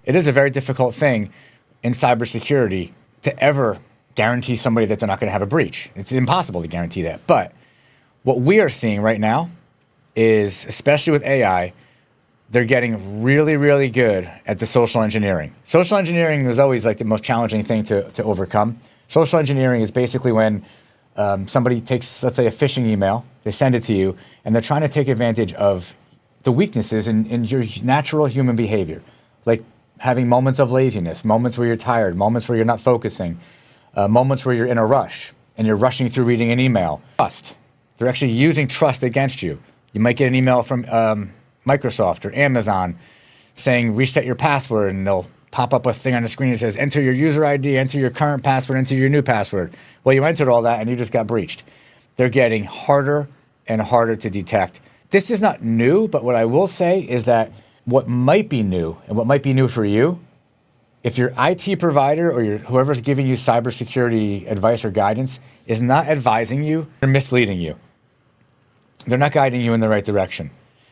It is a very difficult thing in cybersecurity to ever guarantee somebody that they're not going to have a breach. It's impossible to guarantee that. But what we are seeing right now is, especially with AI, they're getting really, really good at the social engineering. Social engineering is always like the most challenging thing to overcome. Social engineering is basically when somebody takes, let's say, a phishing email, they send it to you, and they're trying to take advantage of the weaknesses in your natural human behavior, like having moments of laziness, moments where you're tired, moments where you're not focusing, moments where you're in a rush and you're rushing through reading an email. Trust. They're actually using trust against you. You might get an email from Microsoft or Amazon saying reset your password, and they'll pop up a thing on the screen that says enter your user ID, enter your current password, enter your new password. Well, you entered all that and you just got breached. They're getting harder and harder to detect. This is not new, but what I will say is that what might be new, and what might be new for you, if your IT provider or whoever's giving you cybersecurity advice or guidance is not advising you, they're misleading you. They're not guiding you in the right direction.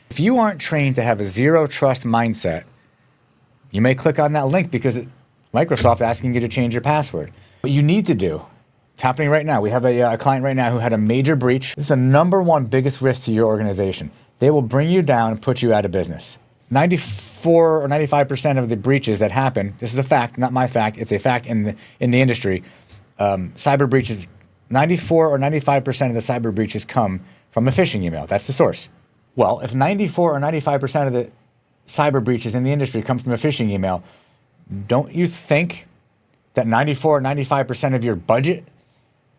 If you aren't trained to have a zero trust mindset, you may click on that link because Microsoft asking you to change your password. What you need to do, it's happening right now. We have a client right now who had a major breach. This is the #1 biggest risk to your organization. They will bring you down and put you out of business. 94 or 95% of the breaches that happen, this is a fact, not my fact, it's a fact in the industry, cyber breaches, 94 or 95% of the cyber breaches come from a phishing email. That's the source. Well, if 94 or 95% of the cyber breaches in the industry come from a phishing email, don't you think that 94 or 95% of your budget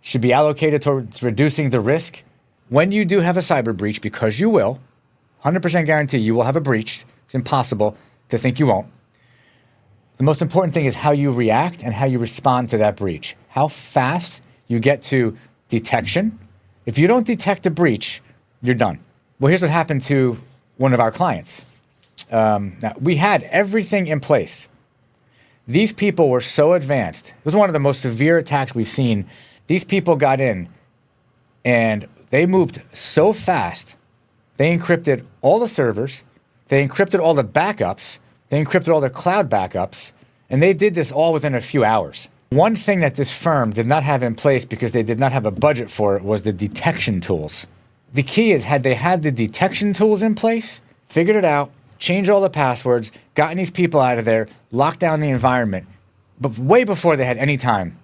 should be allocated towards reducing the risk? When you do have a cyber breach, because you will, 100% guarantee you will have a breach. It's impossible to think you won't. The most important thing is how you react and how you respond to that breach. How fast you get to detection. If you don't detect a breach, you're done. Well, here's what happened to one of our clients. Now, we had everything in place. These people were so advanced. It was one of the most severe attacks we've seen. These people got in and they moved so fast. They encrypted all the servers. They encrypted all the backups. They encrypted all their cloud backups. And they did this all within a few hours. One thing that this firm did not have in place because they did not have a budget for it was the detection tools. The key is, had they had the detection tools in place, figured it out, changed all the passwords, gotten these people out of there, locked down the environment, but way before they had any time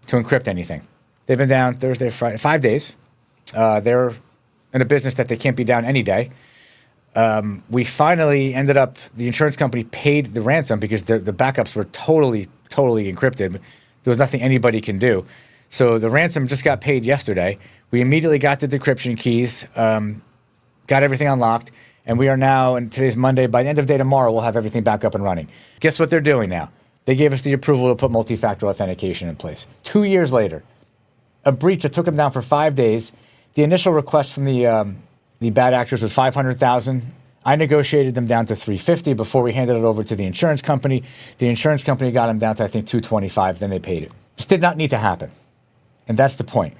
to encrypt anything. They've been down Thursday, Friday, 5 days. They're in a business that they can't be down any day. We finally ended up, the insurance company paid the ransom because the backups were totally encrypted. There was nothing anybody can do. So the ransom just got paid yesterday. We immediately got the decryption keys, got everything unlocked, and we are now, and today's Monday, by the end of day tomorrow, we'll have everything back up and running. Guess what they're doing now? They gave us the approval to put multi-factor authentication in place. 2 years later, a breach that took them down for 5 days. The initial request from the bad actors was $500,000. I negotiated them down to $350 before we handed it over to the insurance company. The insurance company got them down to, I think, $225. Then they paid it. This did not need to happen. And that's the point.